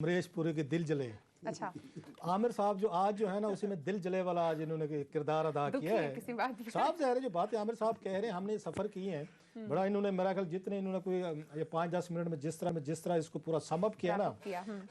अमरीश पुरी के दिल जले। अच्छा, आमिर साहब जो आज जो है ना उसी में दिल जले वाला आज इन्होंने किरदार अदा किया है। किसी बात पे। साहब ज़ाहिर जो बात है आमिर साहब कह रहे हैं, हमने सफ़र किए हैं बड़ा, इन्होंने मेरा ख्याल जितने इन्होंने कोई ये 5-10 मिनट में जिस तरह इसको पूरा समअप किया ना,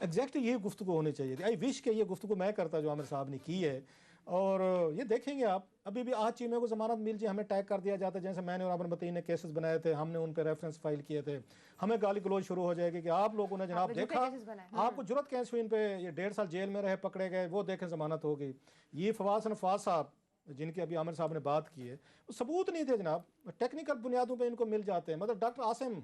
एग्जैक्टली यही गुफ्तगू होनी चाहिए थी। आई विश के ये गुफ्तगू मैं करता जो आमिर साहब ने की है। और ये देखेंगे आप, अभी भी आज चीमें को जमानत मिल जाए, हमें टैग कर दिया जाता है, जैसे मैंने और आपने बताइए ने केसेस बनाए थे, हमने उन पर रेफरेंस फाइल किए थे, हमें गाली गलौज शुरू हो जाएगी कि आप लोगों ने जनाब देखा, आपको जरूरत कैसे हुई इन पे, ये 1.5 साल जेल में रहे, पकड़े गए, वो देखें जमानत हो गई। ये फवाद नफाज साहब जिनकी अभी आमिर साहब ने बात की है, वो सबूत नहीं थे जनाब, टेक्निकल बुनियादों पर इनको मिल जाते हैं। मतलब डॉक्टर आसिम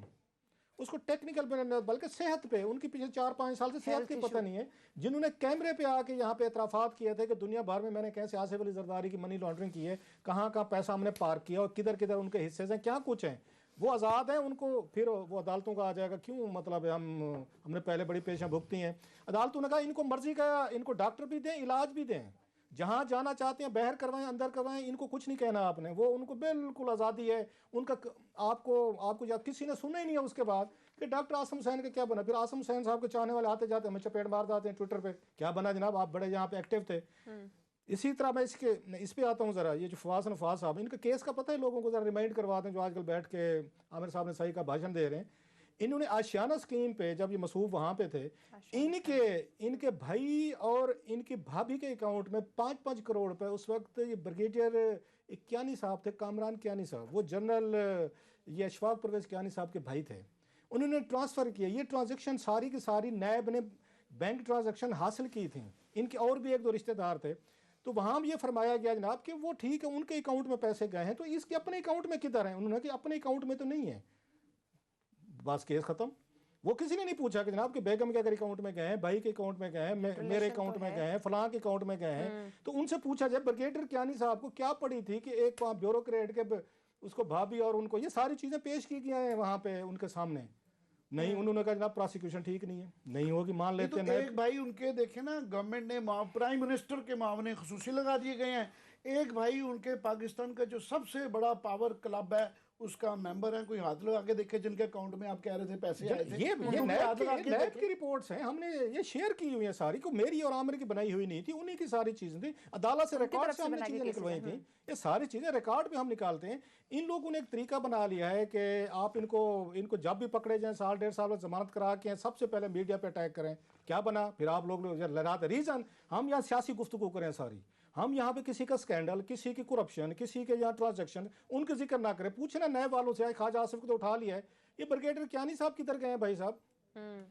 उसको टेक्निकल बल्कि सेहत पे, उनकी पिछले 4-5 साल से सेहत की पता नहीं है, जिन्होंने कैमरे पे आके यहाँ पे एतराफ़ात किए थे कि दुनिया भर में मैंने कैसे आसिफ अली जरदारी की मनी लॉन्ड्रिंग की है, कहाँ कहाँ पैसा हमने पार्क किया और किधर किधर उनके हिस्से हैं, क्या कुछ हैं, वो आज़ाद हैं। उनको फिर वो अदालतों का आ जाएगा, क्यों मतलब हमने पहले बड़ी पेशियाँ भुगती हैं। अदालतों ने कहा इनको मर्जी का, इनको डॉक्टर भी दें, इलाज भी दें, जहाँ जाना चाहते हैं बाहर करवाएं, अंदर करवाएं, इनको कुछ नहीं कहना आपने, वो उनको बिल्कुल आज़ादी है उनका। आपको या किसी ने सुना ही नहीं है उसके बाद कि डॉक्टर आसिम हुसैन का क्या बना। फिर आसिम हुसैन साहब के चाहने वाले आते जाते हमें चपेट मार जाते हैं ट्विटर पे, क्या बना जनाब, आप बड़े यहाँ पे एक्टिव थे। इसी तरह मैं इस पे आता हूँ ज़रा, ये जो फवाद नफाज साहब, इनका केस का पता है लोगों को, ज़रा रिमाइंड करवाते हैं जो आजकल बैठ के आमिर साहब ने सही का भाषण दे रहे हैं। इन्होंने आशियाना स्कीम पे जब ये मसूफ वहाँ पे थे, इनके भाई और इनकी भाभी के अकाउंट में 5-5 करोड़ रुपए, उस वक्त ये ब्रिगेडियर कियानी साहब थे, कामरान कियानी साहब, वो जनरल ये अशफाक परवेज कियानी साहब के भाई थे, उन्होंने ट्रांसफ़र किया। ये ट्रांजेक्शन सारी की सारी नैब ने बैंक ट्रांजेक्शन हासिल की थी, इनके और भी 1-2 रिश्तेदार थे। तो वहाँ भी ये फरमाया गया जनाब कि वो ठीक है उनके अकाउंट में पैसे गए हैं, तो इसके अपने अकाउंट में किधर हैं, उन्होंने कि अपने अकाउंट में तो नहीं है, बस केस खत्म। वो किसी ने नहीं पूछा कि जनाब के बेगम के अगर अकाउंट में गए हैं, भाई के अकाउंट में गए हैं, मेरे अकाउंट में गए हैं, फलां के अकाउंट में गए हैं, तो उनसे पूछा जाए ब्रिगेडियर कियानी साहब को क्या पड़ी थी कि एक ब्यूरोक्रेट के उसको भाभी और उनको ये सारी चीजें पेश की गई हैं वहां पे उनके सामने। नहीं, उन्होंने कहा जनाब प्रोसिक्यूशन ठीक नहीं है, नहीं होगी, मान लेते हैं। एक भाई उनके देखे ना, गवर्नमेंट ने प्राइम मिनिस्टर के मामले खसूसी लगा दिए गए हैं। एक भाई उनके पाकिस्तान का जो सबसे बड़ा पावर क्लब है उसका मेंबर है, कोई हाथ लगा के देखे जिनके अकाउंट में आप कह रहे थे पैसे आए थे। ये नैब की रिपोर्ट्स हैं, हमने ये शेयर की हुई है सारी, को मेरी और आमिर की बनाई हुई नहीं थी, उन्हीं की सारी चीजें थी, अदालत से रिकॉर्ड से हमने चीजें निकलवाई थी, ये सारी चीजें रिकॉर्ड पे हम निकालते हैं। इन लोगों ने एक तरीका बना लिया है कि आप इनको जब भी पकड़े जाए 1.5 साल जमानत करा के सबसे पहले मीडिया पे अटैक करें। क्या बना फिर आप लोग लगाते रीजन, हम यहाँ सियासी गुफ्तगू करें सारी, हम यहाँ पे किसी का स्कैंडल, किसी की करप्शन, किसी के यहाँ ट्रांजैक्शन उनके जिक्र ना करें। पूछना नए वालों से, ख्वाजा आसिफ को तो उठा लिया है, ये ब्रिगेडियर कियानी साहब किधर गए हैं भाई साहब?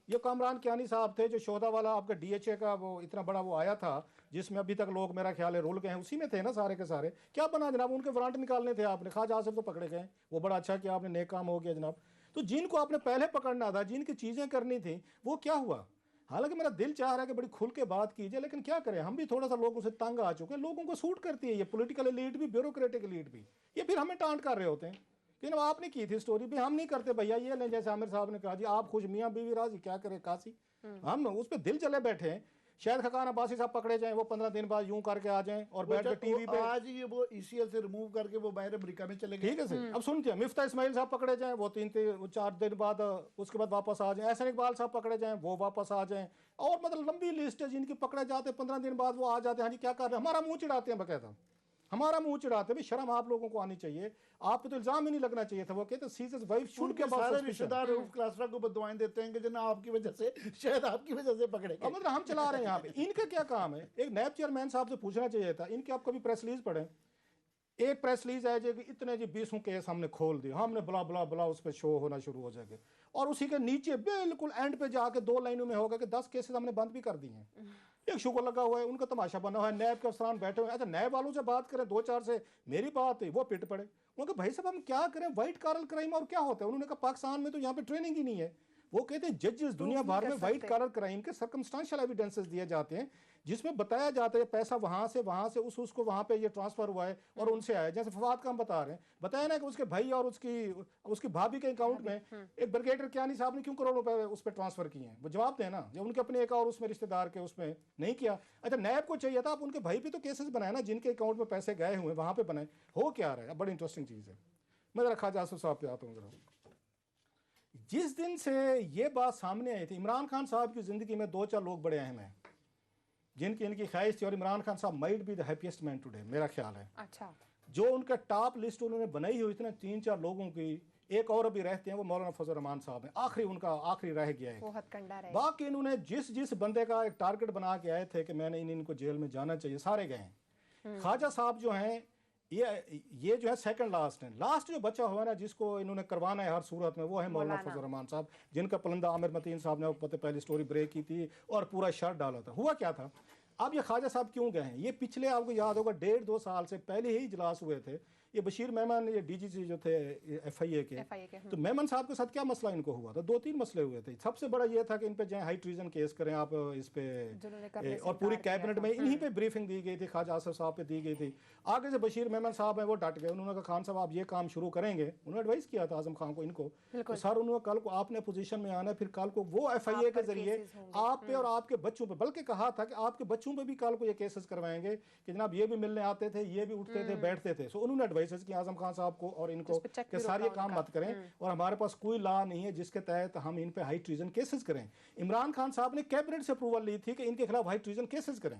ये कामरान कियानी साहब थे जो शोधा वाला आपका DHA का वो इतना बड़ा वो आया था, जिसमें अभी तक लोग मेरा ख्याल है रोल गए हैं, उसी में थे ना सारे के सारे। क्या बना जनाब, उनके वारंट निकालने थे आपने, ख्वाजा आसिफ तो पकड़े गए, वो बड़ा अच्छा किया आपने, नेक काम हो गया जनाब। तो जिनको आपने पहले पकड़ना था, जिनकी चीजें करनी थी, वो क्या हुआ? हालांकि मेरा दिल चाह रहा है कि बड़ी खुल के बात कीजिए, लेकिन क्या करें, हम भी थोड़ा सा लोगों से तंग आ चुके हैं, लोगों को सूट करती है ये पॉलिटिकल एलीट भी, ब्यूरोक्रेटिक एलीट भी, ये फिर हमें टांट कर रहे होते हैं कि आपने की थी स्टोरी भी, हम नहीं करते भैया, ये लें जैसे आमिर साहब ने कहा जी आप खुश मियाँ बीवी राजी, क्या करें काशी, हम उस पर दिल चले बैठे हैं। शायद खकान अब्बासी साहब पकड़े जाएं, वो 15 दिन बाद यूं करके आ जाएं और बैठ के टीवी पे, आज ये वो ECL से रिमूव करके वो बाहर अमेरिका में चले गए, ठीक है सर। अब सुनते हैं मिफ्ता इस्माइल साहब पकड़े जाएं, वो 3-4 दिन बाद उसके बाद वापस आ जाएं, एहसन इकबाल साहब पकड़े जाएं, वो वापस आ जाएं, और मतलब लंबी लिस्ट है जिनकी पकड़े जाते 15 दिन बाद वो आ जाते हैं। हाँ जी क्या कर रहे हैं, हमारा मुंह चिढ़ाते हैं, बकायदा हमारा मुंह चिढ़ाते हैं। शर्म आप लोगों को आनी चाहिए, आप पे तो इल्जाम ही नहीं लगना चाहिए था। वो कहते सीजर्स वाइफ शुड के सारे रिश्तेदार रऊफ क्लासरा को बददुआएं देते हैं कि जनाब आपकी वजह से, शायद आपकी वजह से पकड़े गए। मतलब हम चला रहे हैं यहाँ पे, इनका क्या काम है? एक नैब चेयरमैन साहब से पूछना चाहिए था, इनके आप कभी प्रेस रिलीज पढ़े? एक प्रेस रिलीज है जो कि इतने जी 20 केस हमने खोल दिए, हमने बला बला बला उस पर शो होना शुरू हो जाएगा, और उसी के नीचे बिल्कुल एंड पे जाके 2 लाइनों में होगा कि 10 केसेस हमने बंद भी कर दिए हैं। एक शुगर लगा हुआ है, उनका तमाशा बना हुआ है, नैब के अफसरान बैठे हुए हैं। अच्छा नैब वालों से बात करें 2-4 से, मेरी बात है वो पिट पड़े, उनका भाई साहब हम क्या करें, व्हाइट कॉलर क्राइम और क्या होता है? उन्होंने कहा पाकिस्तान में तो यहाँ पे ट्रेनिंग ही नहीं है। वो कहते हैं जजेस दुनिया भर में व्हाइट कॉलर क्राइम के सर्कमस्टेंशियल एविडेंसेस दिए जाते हैं, जिसमें बताया जाता है पैसा वहां से उसको वहां पे ये ट्रांसफर हुआ है और उनसे आया। जैसे फवाद का हम बता रहे हैं, बताया ना कि उसके भाई और उसकी भाभी के अकाउंट में एक ब्रिगेडियर कियानी साहब ने क्यों करोड़ रुपए उस पर ट्रांसफर किए हैं, वो जवाब देना, जब उनके अपने एक और उसमें रिश्तेदार के उसमें नहीं किया। अच्छा नैब को चाहिए था आप उनके भाई पे तो केसेस बनाए ना, जिनके अकाउंट में पैसे गए हुए वहां पे बनाए, हो क्या रहा है? बड़ी इंटरेस्टिंग चीज है। मैं जरा ख्वाजा आसिफ साहब पे आता हूँ। जरा जिस दिन से ये बात सामने आई थी, इमरान खान साहब की ज़िंदगी में 2-4 लोग बड़े अहम हैं जिनकी इनकी ख्वाहिश थी, और इमरान खान साहब might be the happiest man today, मेरा ख्याल है। अच्छा, जो उनका टॉप लिस्ट उन्होंने बनाई हुई थी ना 3-4 लोगों की, एक और अभी रहते हैं, वो मौलाना फजल रहमान साहब हैं, उनका आखिरी रह गया है। वो हथकंडा रहे। बाकी इन्होंने जिस बंदे का एक टारगेट बना के आए थे कि मैंने इनको जेल में जाना चाहिए, सारे गए हैं। ख्वाजा साहब जो हैं ये जो है सेकंड लास्ट है। लास्ट जो बचा हुआ है ना, जिसको इन्होंने करवाना है हर सूरत में, वो है मौलाना फजल रहमान साहब, जिनका पलंदा आमिर मतीन साहब ने पहले स्टोरी ब्रेक की थी और पूरा शर्ट डाला था। हुआ क्या था, अब ये ख्वाजा साहब क्यों गए हैं, ये पिछले आपको याद होगा 1.5-2 साल से पहले ही इजलास हुए थे। ये बशीर मेमन, ये डीजीसी जो थे एफआईए के, तो मेमन साहब के साथ क्या मसला इनको हुआ था, 2-3 मसले हुए थे। सबसे बड़ा ये था कि इन पे जो हाई ट्रीजन केस करें आप इस पे, और पूरी कैबिनेट में इन्हीं पे ब्रीफिंग दी गई थी, ख्वाजा आसिफ साहब पे दी गई थी। आगे से बशीर मेमन साहब हैं वो डट गए, उन्होंने कहा खान साहब आप ये काम शुरू करेंगे, उन्होंने एडवाइस किया था आजम खान को, इनको तो सर उन्होंने कल को आपने पोजीशन में आना है, फिर कल को वो एफआईए के जरिए आप पे और आपके बच्चों पे, बल्कि कहा था कि आपके बच्चों पे भी कल को ये केसेस करवाएंगे कि जनाब ये भी मिलने आते थे, ये भी उठते थे बैठते थे। सो उन्होंने एडवाइस किया आजम खान साहब को और इनको कि सारे काम मत करें, और हमारे पास कोई लॉ नहीं है जिसके तहत हम इन पे हाई ट्रीजन केसेस करें। इमरान खान साहब ने कैबिनेट से अप्रूवल ली थी कि इनके खिलाफ हाई ट्रीजन केसेस करें,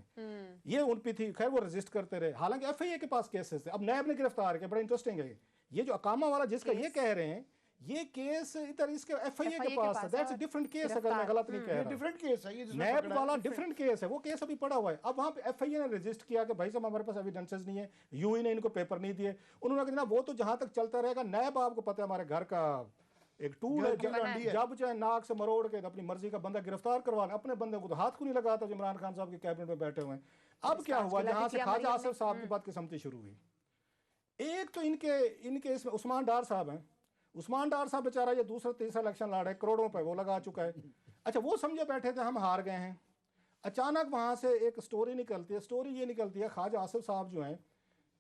ये उन पे थी, खैर वो रजिस्ट करते रहे, हालांकि एफआईए के पास केसेस थे। अब नैब ने गिरफ्तार किया, बड़ा इंटरेस्टिंग है ये जो अकामा वाला जिसका ये कह रहे हैं, ये केस इधर इसके एफआईए के पास है, दैट्स अ डिफरेंट केस, अगर मैं गलत नहीं कह रहा, डिफरेंट केस है ये, नैब वाला डिफरेंट केस है, वो केस अभी पड़ा हुआ है। अब वहाँ पे एफआईए ने रजिस्टर किया कि भाई साहब हमारे पास एविडेंसेस नहीं है, यूई ने इनको पेपर नहीं दिए, उन्होंने कहा वो तो जहाँ तक चलता रहेगा, नैब आपको पता है हमारे घर का एक टूल है, जब चाहे नाक से मरोड़ के अपनी मर्जी का बंदा गिरफ्तार करवाना, अपने बंदे को तो हाथ को नहीं लगाता जो इमरान खान साहब के कैबिनेट में बैठे हुए हैं। अब क्या हुआ, जहाँ से ख्वाजा आसिफ साहब की बात किस्मती शुरू हुई, एक तो इनके इसमें उस्मान डार साहब हैं, उस्मान डार साहब बेचारा ये दूसरा तीसरा इलेक्शन लड़ रहे, करोड़ों पे वो लगा चुका है। अच्छा, वो समझे बैठे थे हम हार गए हैं, अचानक वहाँ से एक स्टोरी निकलती है, स्टोरी ये निकलती है ख्वाजा आसिफ साहब जो हैं,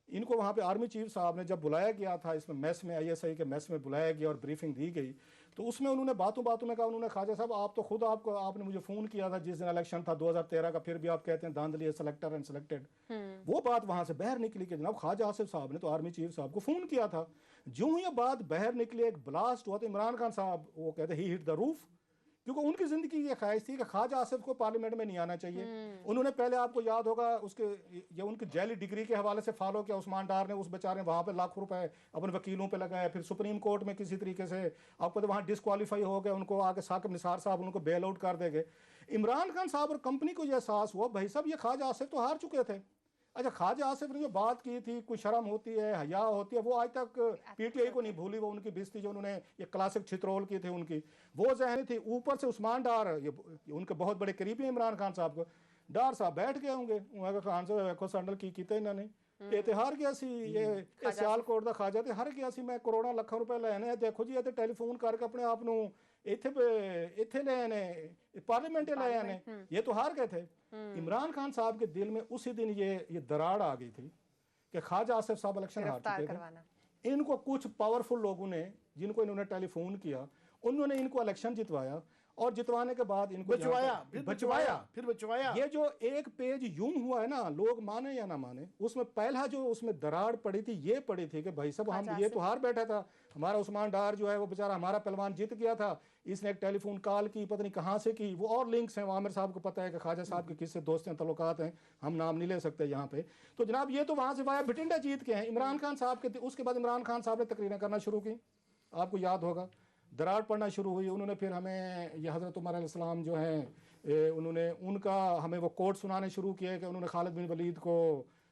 इनको वहाँ पे आर्मी चीफ साहब ने जब बुलाया गया था, इसमें मेस में आईएसआई के मेस में बुलाया गया और ब्रीफिंग दी गई, तो उसमें उन्होंने बातों बातों में कहा, उन्होंने ख्वाजा साहब आप तो खुद आपने मुझे फ़ोन किया था जिस दिन इलेक्शन था 2013 का, फिर भी आप कहते हैं धांधली सेलेक्टर एंड सेलेक्टेड। वो बात वहाँ से बाहर निकली कि जनाब ख्वाजा आसिफ साहब ने तो आर्मी चीफ साहब को फ़ोन किया था। जो ही ये बात बाहर निकली, एक ब्लास्ट हुआ, तो इमरान खान साहब वो कहते ही हिट द रूफ, क्योंकि उनकी जिंदगी ये ख्वाहिश थी कि ख्वाजा आसिफ को पार्लियामेंट में नहीं आना चाहिए। उन्होंने पहले, आपको याद होगा, उसके ये उनकी जैली डिग्री के हवाले से फॉलो किया, उस्मान डार ने उस बेचारे वहाँ पे लाखों रुपए अपने वकीलों पे लगाए, फिर सुप्रीम कोर्ट में किसी तरीके से आपको तो वहाँ डिस्क्वालीफाई हो गए, उनको आके साकिब निसार साहब उनको बेल आउट कर देंगे। इमरान खान साहब और कंपनी को यह एहसास हुआ भाई साहब ये ख्वाजा आसिफ तो हार चुके थे। अच्छा, ख्वाजा आसिफ ने जो बात की थी, कोई शर्म होती है, हया होती है, वो आज तक पीटीआई को नहीं भूली, वो उनकी बिस्ती जो उन्होंने ये क्लासिक छित्रोल की थी उनकी, वो जहनी थी। ऊपर से उस्मान डार, ये उनके बहुत बड़े करीबी इमरान खान साहब को, डार साहब बैठ गए होंगे, उन्होंने खान साहब देखो सैंडल की किते इन्होंने ये हार गया सी, ये सियालकोट का ख्वाजा ते हार गया सी, मैं करोड़ों लाखों रुपए लेने, देखो जी ये टेलीफोन करके अपने आप ਨੂੰ इत्थे ले आने, पार्लियामेंट ले आने, ये तो हार गए थे। इमरान खान साहब के दिल में उसी दिन ये दरार आ गई थी कि ख्वाजा आसिफ साहब इलेक्शन हार चुके थे। इनको कुछ पावरफुल लोगों ने, जिनको इन्होंने टेलीफोन किया, उन्होंने इनको इलेक्शन जितवाया, और जितवाने के बाद इनको बचवाया। ये जो एक पेज यूं हुआ है ना, लोग माने या ना माने, उसमें पहला जो उसमें दरार पड़ी थी, ये पड़ी थी कि भाई साहब हम ये तो हार बैठा था, हमारा उस्मान डार जो है वो बेचारा हमारा पहलवान जीत गया था, इसने एक टेलीफोन कॉल की, पता नहीं कहाँ से की, वो और लिंक्स हैं, आमिर साहब को पता है कि ख्वाजा साहब के किससे दोस्त हैं, तल्लुकात हैं, हम नाम नहीं ले सकते यहाँ पे। तो जनाब ये तो वहाँ से वाया भटिंडा जीत के हैं इमरान खान साहब के। उसके बाद इमरान खान साहब ने तकरीरें करना शुरू की, आपको याद होगा, दरार पड़ना शुरू हुई। उन्होंने फिर हमें ये हज़रत उमर अलैहिस्सलाम जो हैं, उन्होंने उनका हमें वो कोट सुनाने शुरू किए कि उन्होंने खालिद बिन वलीद को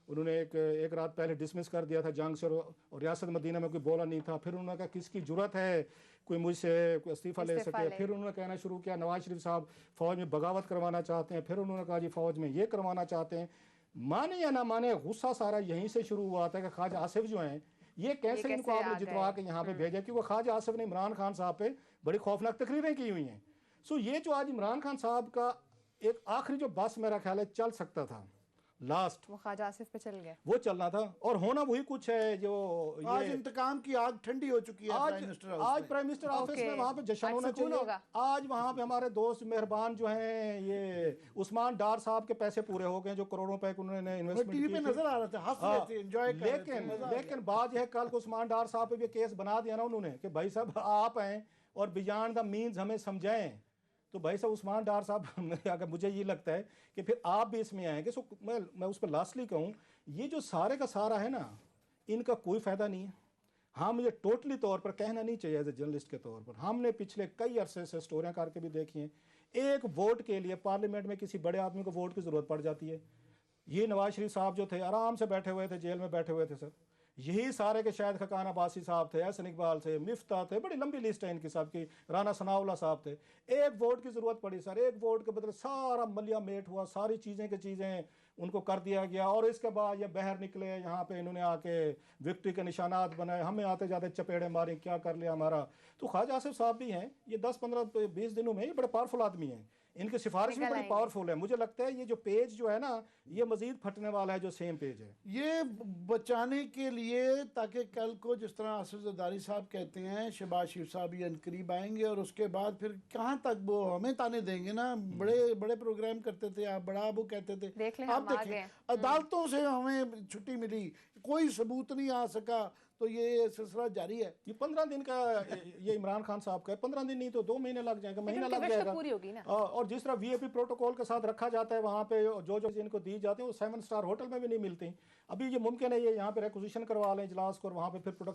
उन्होंने एक रात पहले डिसमिस कर दिया था जंग से, और रियासत मदीना में कोई बोला नहीं था। फिर उन्होंने कहा किसकी जुर्रत है कोई मुझसे कोई इस्तीफ़ा ले सके। फिर उन्होंने कहना शुरू किया नवाज शरीफ साहब फ़ौज में बगावत करवाना चाहते हैं। फिर उन्होंने कहा जी फ़ौज में ये करवाना चाहते हैं। माने या ना माने, गुस्सा सारा यहीं से शुरू हुआ था कि ख्वाजा आसिफ जो हैं ये कैसे इनको आपने जितवा के यहाँ पे भेजा, क्योंकि ख्वाजा आसिफ ने इमरान खान साहब पे बड़ी खौफनाक तकरीरें की हुई हैं। सो ये जो आज इमरान खान साहब का एक आखिरी जो बस मेरा ख्याल है चल सकता था, लास्ट वो ख्वाजा आसिफ पे चल गया, वो चलना था, और होना वही कुछ है जो आज इंतकाम की आग ठंडी हो चुकी है। आज प्राइम मिनिस्टर ऑफिस में वहाँ पे जश्न होना चाहिए। आज वहाँ पे हमारे दोस्त मेहरबान जो हैं, ये उस्मान डार साहब के पैसे पूरे हो गए जो करोड़ों रुपए उन्होंने इन्वेस्टमेंट टीवी पे नजर आ रहा था, हंस रहे थे, एंजॉय कर रहे थे। लेकिन बात यह, कल को उस्मान डार साहब पे भी केस बना दिया ना उन्होंने कि भाई साहब आप हैं, और बियॉन्ड द मीन्स हमें समझाएं, तो भाई साहब उस्मान डार साहब अगर मुझे ये लगता है कि फिर आप भी इसमें आएंगे। सो मैं उस पर लास्टली कहूँ, ये जो सारे का सारा है ना, इनका कोई फ़ायदा नहीं है। हाँ, मुझे टोटली तौर पर कहना नहीं चाहिए एज ए जर्नलिस्ट के तौर पर, हमने पिछले कई अरसे से स्टोरियाँ करके भी देखी हैं, एक वोट के लिए पार्लियामेंट में किसी बड़े आदमी को वोट की ज़रूरत पड़ जाती है। ये नवाज शरीफ साहब जो थे आराम से बैठे हुए थे, जेल में बैठे हुए थे सर, यही सारे के शायद खकान अब्बासी साहब थे, एहसन इकबाल थे, मिफ्ता थे, बड़ी लंबी लिस्ट है इनकी साहब की, राना सनाउल्लाह साहब थे। एक वोट की ज़रूरत पड़ी सर, एक वोट के बदले सारा मलिया मेट हुआ, सारी चीज़ें की चीज़ें उनको कर दिया गया, और इसके बाद ये बाहर निकले, यहाँ पे इन्होंने आके विक्ट्री के निशानात बनाए, हमें आते जाते चपेड़े मारे, क्या कर लिया हमारा। तो ख्वाजा आसिफ साहब भी हैं, ये 10-15-20 दिनों में ये बड़े पावरफुल आदमी हैं, इनकी सिफारिश भी बड़ी पावरफुल है। मुझे लगता है ये जो पेज जो है ना, ये मजीद फटने वाला है, जो सेम पेज है ये बचाने के लिए, ताकि कल को जिस तरह आसिफ जरदारी साहब कहते हैं शहबाज शरीफ साहब ये करीब आएंगे, और उसके बाद फिर कहाँ तक वो हमें ताने देंगे ना, बड़े बड़े प्रोग्राम करते थे आप, बड़ा वो कहते थे। आप देखें अदालतों से हमें छुट्टी मिली, कोई सबूत नहीं आ सका, तो ये सिलसिला जारी है। ये 15 दिन का ये इमरान खान साहब का है, 15 दिन नहीं तो 2 महीने लग जाएंगे, महीना लग जाएगा पूरी होगी ना। और जिस तरह वीआईपी प्रोटोकॉल के साथ रखा जाता है वहाँ पे, जो इनको दी जाती है वो 7 स्टार होटल में भी नहीं मिलती। अभी ये मुमकिन है ये यहाँ पे रिक्विजिशन करवा लें इजलास को, और वहाँ पे फिर प्रोडक्शन